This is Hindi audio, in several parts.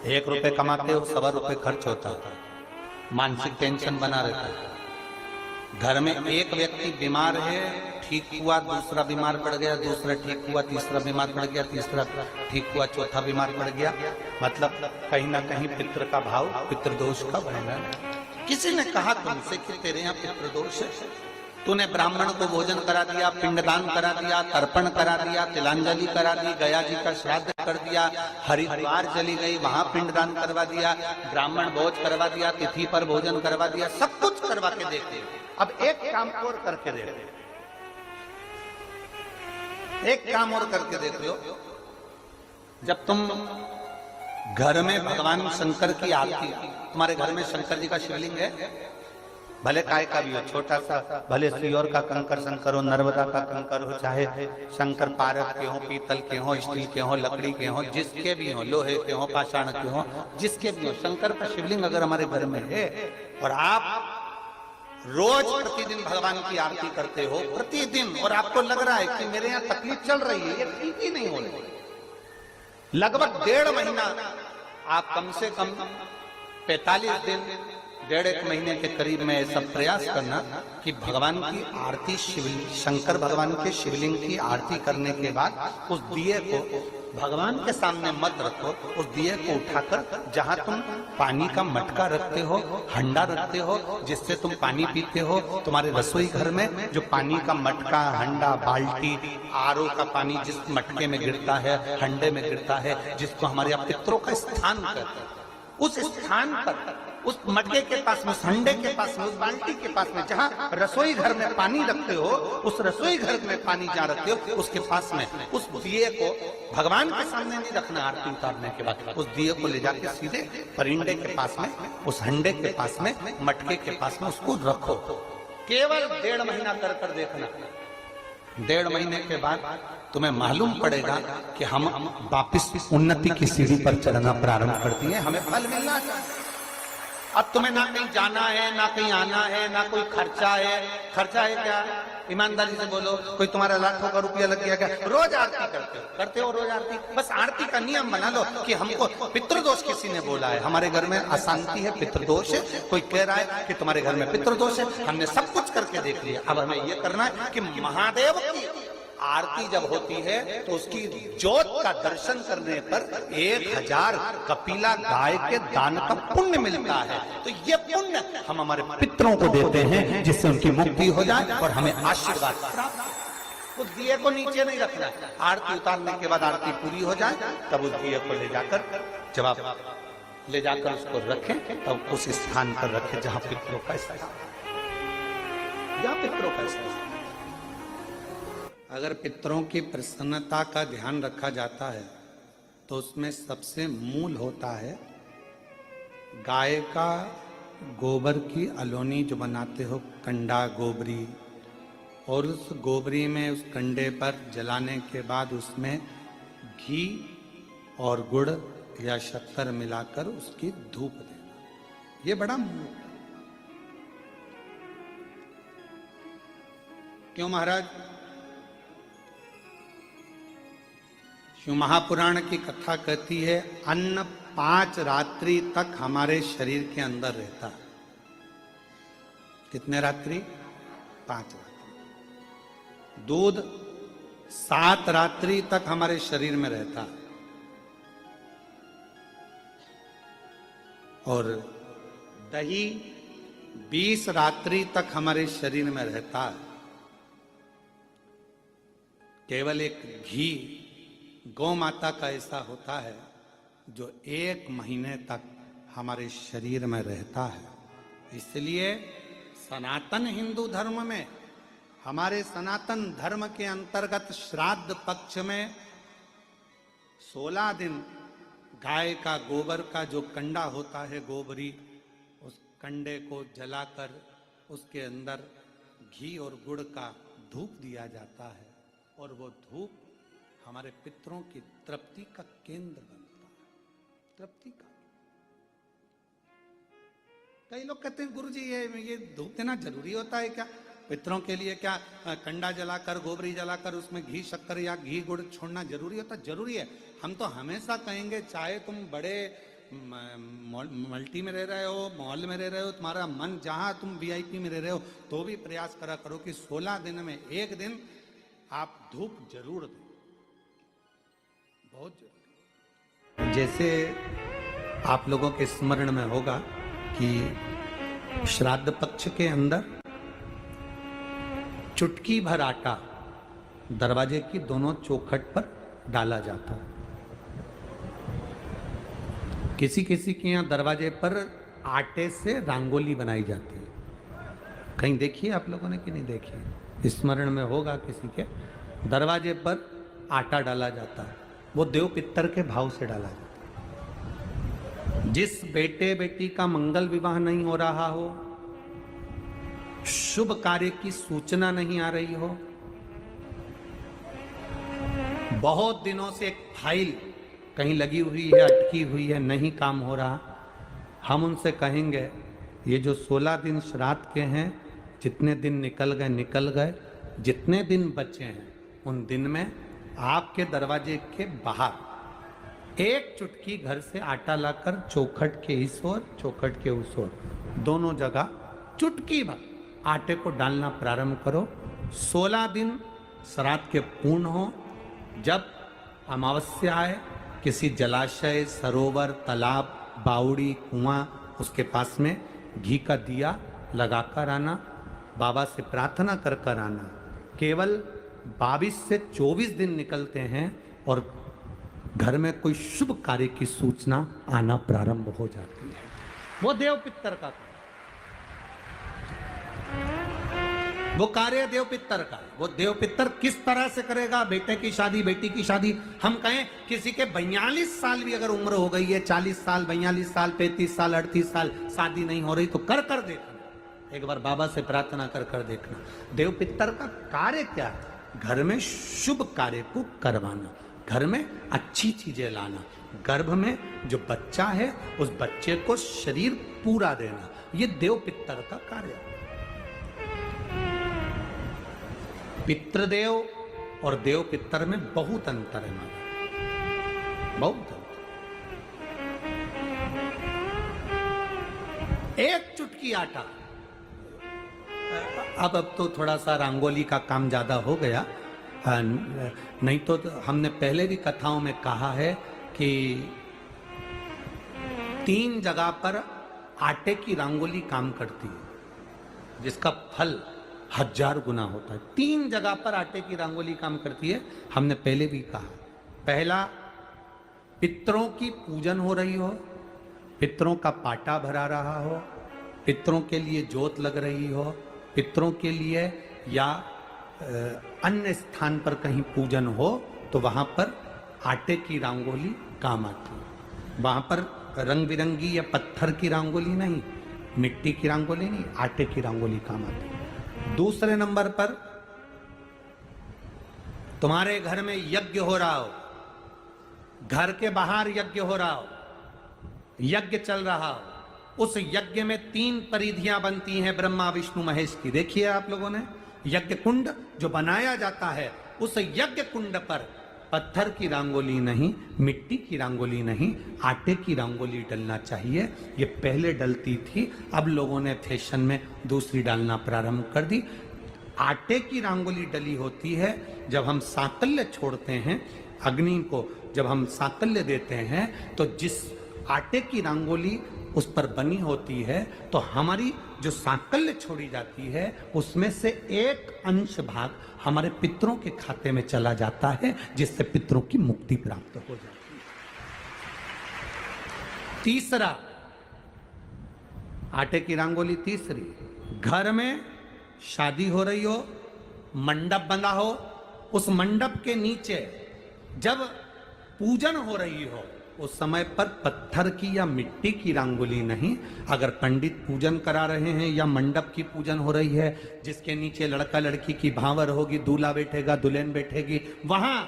1 रुपए कमाते हो, 1.25 रुपए खर्च होता है, मानसिक टेंशन बना रहता है। घर में एक व्यक्ति बीमार है, ठीक हुआ, दूसरा बीमार पड़ गया, दूसरा ठीक हुआ, तीसरा बीमार पड़ गया, तीसरा ठीक हुआ, चौथा बीमार पड़ गया, मतलब कहीं ना कहीं पितृ का भाव, पितृदोष का वर्णन। किसी ने कहा तुमसे कि तेरे यहाँ पितृदोष है, तूने ब्राह्मण को भोजन करा दिया, पिंडदान करा दिया, तर्पण करा दिया, तिलांजलि करा दी, गया जी का श्राद्ध कर दिया, हरिद्वार चली गई, वहां पिंडदान करवा दिया, ब्राह्मण भोज करवा दिया, तिथि पर भोजन करवा दिया, सब कुछ करवा के देखते। अब एक काम और करके देखो, एक काम और करके देख लो। जब तुम घर में भगवान शंकर की आरती, तुम्हारे घर में शंकर जी का शिवलिंग है, भले काय का भी हो, छोटा सा, भले सियोर का कंकर शंकर हो, नर्मदा का कंकर हो, चाहे शंकर पारस के हो, पीतल के हो, स्टील के हो, लकड़ी के हो, जिसके भी हो, लोहे के हो, पाषाण के हो, जिसके भी हो, शंकर का शिवलिंग अगर हमारे घर में है और आप रोज प्रतिदिन भगवान की आरती करते हो, प्रतिदिन, और आपको लग रहा है कि मेरे यहाँ तकलीफ चल रही है, ये ठीक ही नहीं हो रही, लगभग 1.5 महीना आप कम से कम 45 दिन, 1.5 महीने के करीब में ऐसा प्रयास करना कि भगवान की आरती, शिवलिंग, शंकर भगवान के शिवलिंग की आरती करने के बाद उस दिए को भगवान के सामने मत रखो, उस दिए को उठाकर जहां तुम पानी का मटका रखते हो, हंडा रखते हो, जिससे तुम पानी पीते हो, तुम्हारे रसोई घर में जो पानी का मटका, हंडा, बाल्टी, आरओ का पानी जिस मटके में गिरता है, हंडे में गिरता है, जिसको हमारे यहाँ पितरों का स्थान कहते हैं, उस स्थान पर, उस मटके के पास में, हंडे के पास में, उस बाल्टी के पास में, जहां रसोई घर में पानी रखते हो, उस रसोई घर में पानी जहां रखते हो, उसके पास में उस दिए को भगवान के सामने नहीं रखना। आरती उतारने के बाद उस दिए को ले जाके सीधे परिंडे के पास में, उस हंडे के पास में, मटके के पास में उसको रखो। केवल 1.5 महीना कर कर देखना। 1.5 महीने के बाद तुम्हें मालूम पड़ेगा कि हम वापिस उन्नति की सीढ़ी पर चढ़ना प्रारंभ कर दिए, हमें फल मिलना चाहिए। अब तुम्हें ना कहीं जाना है, ना कहीं आना है, ना कोई खर्चा है। खर्चा है क्या? ईमानदारी से बोलो, कोई तुम्हारा लाखों का रुपया लग गया क्या? रोज आरती करते हो रोज आरती। बस आरती का नियम बना लो कि हमको पितृदोष किसी ने बोला है, हमारे घर में अशांति है, पितृदोष है, कोई कह रहा है कि तुम्हारे घर में पितृदोष है, हमने सब कुछ करके देख लिया। अब हमें ये करना है कि महादेव की आरती जब होती है तो उसकी ज्योत का दर्शन करने पर 1000 कपिला गाय के दान का पुण्य मिलता है। तो ये पुण्य हम हमारे पितरों को देते हैं, जिससे उनकी मुक्ति हो जाए और हमें आशीर्वाद प्राप्त। उस दिए को नीचे नहीं रखना, आरती उतारने के बाद आरती पूरी हो जाए तब उस दिए को ले जाकर, जब आप ले जाकर उसको रखें तब उस स्थान पर रखें जहां पितरों का स्थान, जहां पितरों का स्थान। अगर पितरों की प्रसन्नता का ध्यान रखा जाता है तो उसमें सबसे मूल होता है गाय का गोबर की अलोनी जो बनाते हो, कंडा गोबरी, और उस गोबरी में, उस कंडे पर जलाने के बाद उसमें घी और गुड़ या शक्कर मिलाकर उसकी धूप देना। ये बड़ा मूल। क्यों महाराज? शिव महापुराण की कथा कहती है अन्न 5 रात्रि तक हमारे शरीर के अंदर रहता है। कितने रात्रि? 5 रात्रि। दूध 7 रात्रि तक हमारे शरीर में रहता है, और दही 20 रात्रि तक हमारे शरीर में रहता है। केवल एक घी गौ माता का ऐसा होता है जो 1 महीने तक हमारे शरीर में रहता है। इसलिए सनातन हिंदू धर्म में, हमारे सनातन धर्म के अंतर्गत श्राद्ध पक्ष में 16 दिन गाय का गोबर का जो कंडा होता है, गोबरी, उस कंडे को जलाकर उसके अंदर घी और गुड़ का धूप दिया जाता है, और वो धूप हमारे पितरों की तृप्ति का केंद्र बनता है। तृप्ति का। कई लोग कहते हैं गुरुजी ये धूप देना जरूरी होता है क्या? पितरों के लिए क्या कंडा जलाकर, गोबरी जलाकर उसमें घी शक्कर या घी गुड़ छोड़ना जरूरी होता? जरूरी है। हम तो हमेशा कहेंगे, चाहे तुम बड़े मल्टी में रह रहे हो, मॉल में रह रहे हो, तुम्हारा मन जहां तुम वीआईपी में रह रहे हो, तो भी प्रयास करा करो कि 16 दिन में एक दिन आप धूप जरूर दो, बहुत जरूरी। जैसे आप लोगों के स्मरण में होगा कि श्राद्ध पक्ष के अंदर चुटकी भर आटा दरवाजे की दोनों चौखट पर डाला जाता है। किसी किसी के यहाँ दरवाजे पर आटे से रंगोली बनाई जाती है, कहीं देखिए आप लोगों ने कि नहीं देखी, स्मरण में होगा किसी के, दरवाजे पर आटा डाला जाता है, वो देव पितर के भाव से डाला जाता है। जिस बेटे बेटी का मंगल विवाह नहीं हो रहा हो, शुभ कार्य की सूचना नहीं आ रही हो, बहुत दिनों से एक फाइल कहीं लगी हुई है, अटकी हुई है, नहीं काम हो रहा, हम उनसे कहेंगे ये जो 16 दिन श्राद्ध के हैं, जितने दिन निकल गए, जितने दिन बचे हैं उन दिन में आपके दरवाजे के बाहर एक चुटकी घर से आटा लाकर चौखट के इस ओर चौखट के उस ओर दोनों जगह चुटकी भर आटे को डालना प्रारंभ करो। 16 दिन श्राद्ध के पूर्ण हो। जब अमावस्या आए, किसी जलाशय, सरोवर, तालाब, बावड़ी, कुआं, उसके पास में घी का दिया लगाकर आना, बाबा से प्रार्थना कर कर आना। केवल 22 से 24 दिन निकलते हैं और घर में कोई शुभ कार्य की सूचना आना प्रारंभ हो जाती है। वो देव पितर का, वो कार्य देव पितर का। वो देव पितर किस तरह से करेगा? बेटे की शादी, बेटी की शादी, हम कहें किसी के 42 साल भी अगर उम्र हो गई है, 40 साल, 42 साल, 33 साल, 38 साल, शादी नहीं हो रही, तो कर कर देखना, एक बार बाबा से प्रार्थना कर कर देखना। देव पितर का कार्य क्या है? घर में शुभ कार्य को करवाना, घर में अच्छी चीजें लाना, गर्भ में जो बच्चा है उस बच्चे को शरीर पूरा देना, ये देव पितर का कार्य है। पितृदेव और देव पितर में बहुत अंतर है माता, बहुत अंतर। एक चुटकी आटा, अब तो थोड़ा सा रंगोली का काम ज्यादा हो गया, नहीं तो हमने पहले भी कथाओं में कहा है कि 3 जगह पर आटे की रंगोली काम करती है, जिसका फल 1000 गुना होता है। 3 जगह पर आटे की रंगोली काम करती है, हमने पहले भी कहा। पहला, पितरों की पूजन हो रही हो, पितरों का पाटा भरा रहा हो, पितरों के लिए जोत लग रही हो, पितरों के लिए या अन्य स्थान पर कहीं पूजन हो, तो वहां पर आटे की रंगोली काम आती है। वहां पर रंग बिरंगी या पत्थर की रंगोली नहीं, मिट्टी की रंगोली नहीं, आटे की रंगोली काम आती है। दूसरे नंबर पर, तुम्हारे घर में यज्ञ हो रहा हो, घर के बाहर यज्ञ हो रहा हो, यज्ञ चल रहा हो, उस यज्ञ में 3 परिधियां बनती हैं ब्रह्मा विष्णु महेश की। देखिए आप लोगों ने, यज्ञ कुंड जो बनाया जाता है, उस यज्ञ कुंड पर पत्थर की रंगोली नहीं, मिट्टी की रंगोली नहीं, आटे की रंगोली डलना चाहिए। ये पहले डलती थी, अब लोगों ने फैशन में दूसरी डालना प्रारंभ कर दी। आटे की रंगोली डली होती है जब हम साकल्य छोड़ते हैं, अग्नि को जब हम साकल्य देते हैं, तो जिस आटे की रंगोली उस पर बनी होती है, तो हमारी जो साकल्य छोड़ी जाती है, उसमें से एक अंश भाग हमारे पितरों के खाते में चला जाता है, जिससे पितरों की मुक्ति प्राप्त हो जाती है। तीसरा, आटे की रंगोली तीसरी, घर में शादी हो रही हो, मंडप बंधा हो, उस मंडप के नीचे जब पूजन हो रही हो, उस समय पर पत्थर की या मिट्टी की रंगोली नहीं। अगर पंडित पूजन करा रहे हैं या मंडप की पूजन हो रही है, जिसके नीचे लड़का लड़की की भांवर होगी, दूल्हा बैठेगा, दुल्हन बैठेगी, वहां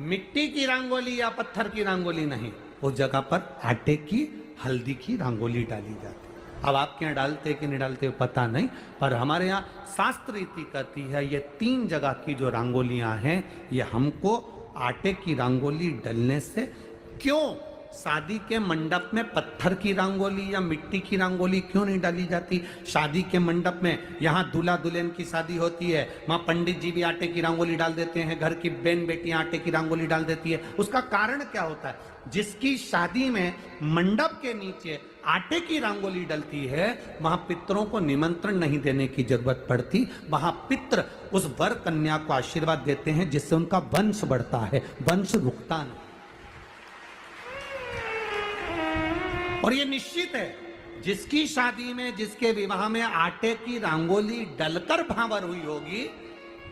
मिट्टी की रंगोली या पत्थर की रंगोली नहीं, उस जगह पर आटे की, हल्दी की रंगोली डाली जाती है। अब आपके यहाँ डालते कि नहीं डालते पता नहीं, पर हमारे यहाँ शास्त्र रीति कहती है ये 3 जगह की जो रंगोलियां हैं, ये हमको आटे की रंगोली डलने से, क्यों? शादी के मंडप में पत्थर की रंगोली या मिट्टी की रंगोली क्यों नहीं डाली जाती? शादी के मंडप में, यहाँ दूल्हा दुल्हन की शादी होती है, वहां पंडित जी भी आटे की रंगोली डाल देते हैं, घर की बहन बेटियां आटे की रंगोली डाल देती है। उसका कारण क्या होता है? जिसकी शादी में मंडप के नीचे आटे की रंगोली डलती है, वहां पितरों को निमंत्रण नहीं देने की जरूरत पड़ती। वहां पितर उस वर कन्या को आशीर्वाद देते हैं, जिससे उनका वंश बढ़ता है, वंश रुकता नहीं। और ये निश्चित है, जिसकी शादी में, जिसके विवाह में आटे की रंगोली डलकर भांवर हुई होगी,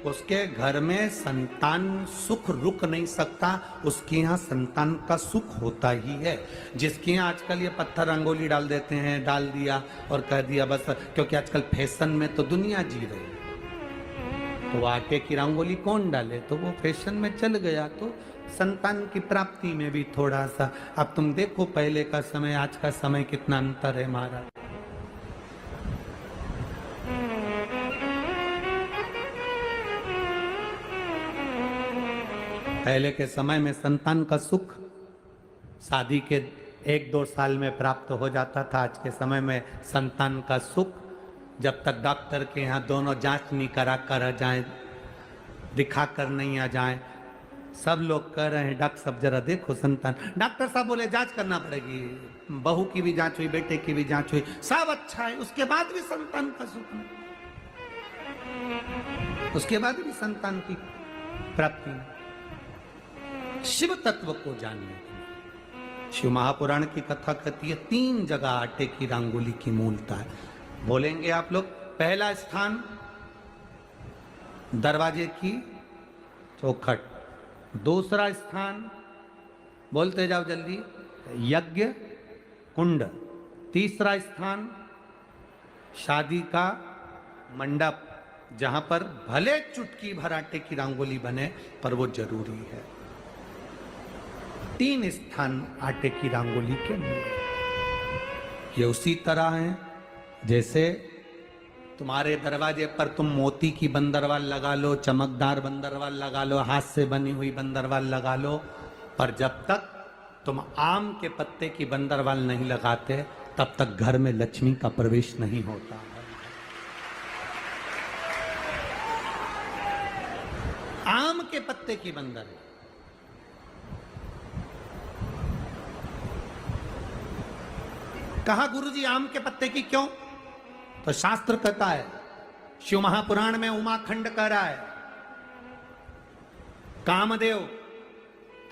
उसके घर में संतान सुख रुक नहीं सकता, उसके यहाँ संतान का सुख होता ही है। जिसके यहाँ आजकल ये पत्थर रंगोली डाल देते हैं, डाल दिया और कह दिया बस, क्योंकि आजकल फैशन में तो दुनिया जी रही है, तो आटे की रंगोली कौन डाले, तो वो फैशन में चल गया। तो संतान की प्राप्ति में भी थोड़ा सा, अब तुम देखो पहले का समय आज का समय कितना अंतर है महाराज। पहले के समय में संतान का सुख शादी के 1-2 साल में प्राप्त हो जाता था। आज के समय में संतान का सुख जब तक डॉक्टर के यहाँ दोनों जांच नहीं करा कर आ जाए, दिखा कर नहीं आ जाए। सब लोग कह रहे हैं डॉक्टर साहब जरा देखो संतान, डॉक्टर साहब बोले जांच करना पड़ेगी, बहू की भी जांच हुई, बेटे की भी जांच हुई, सब अच्छा है, उसके बाद भी संतान का सुख नहीं, उसके बाद भी संतान की प्राप्ति नहीं। शिव तत्व को जानिए। शिव महापुराण की कथा कहती है 3 जगह आटे की रंगोली की मूलता है। बोलेंगे आप लोग, पहला स्थान दरवाजे की चौखट, दूसरा स्थान बोलते जाओ जल्दी यज्ञ कुंड, तीसरा स्थान शादी का मंडप, जहां पर भले चुटकी भर आटे की रंगोली बने पर वो जरूरी है। 3 स्थान आटे की रंगोली के मिले। ये उसी तरह है जैसे तुम्हारे दरवाजे पर तुम मोती की बंदरवाल लगा लो, चमकदार बंदरवाल लगा लो, हाथ से बनी हुई बंदरवाल लगा लो, पर जब तक तुम आम के पत्ते की बंदरवाल नहीं लगाते तब तक घर में लक्ष्मी का प्रवेश नहीं होता है। आम के पत्ते की बंदर, कहा गुरुजी आम के पत्ते की क्यों? तो शास्त्र कहता है, शिव महापुराण में उमाखंड कह रहा है, कामदेव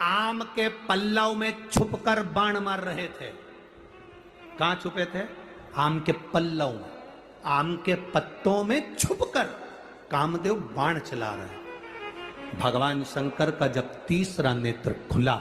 आम के पल्लव में छुपकर बाण मार रहे थे। कहां छुपे थे? आम के पल्लव में, आम के पत्तों में छुपकर कामदेव बाण चला रहे। भगवान शंकर का जब तीसरा नेत्र खुला